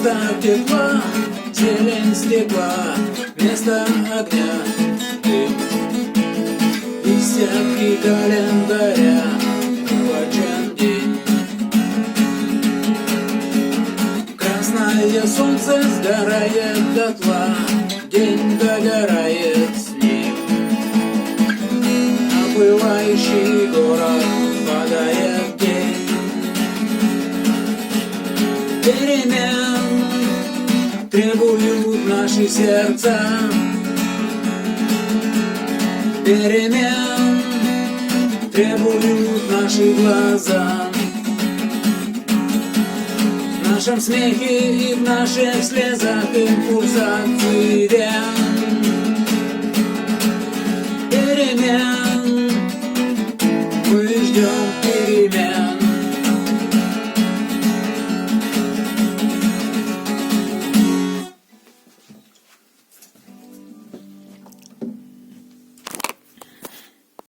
Вместо тепла зелень стекла, вместо огня дым. Десятки календаря, уплачен день. Красное солнце сгорает дотла, день догорает с ним. Оплывающий город падает день. Перемен требуют наши сердца. Перемен требуют наши глаза. В нашем смехе и в наших слезах импульсация.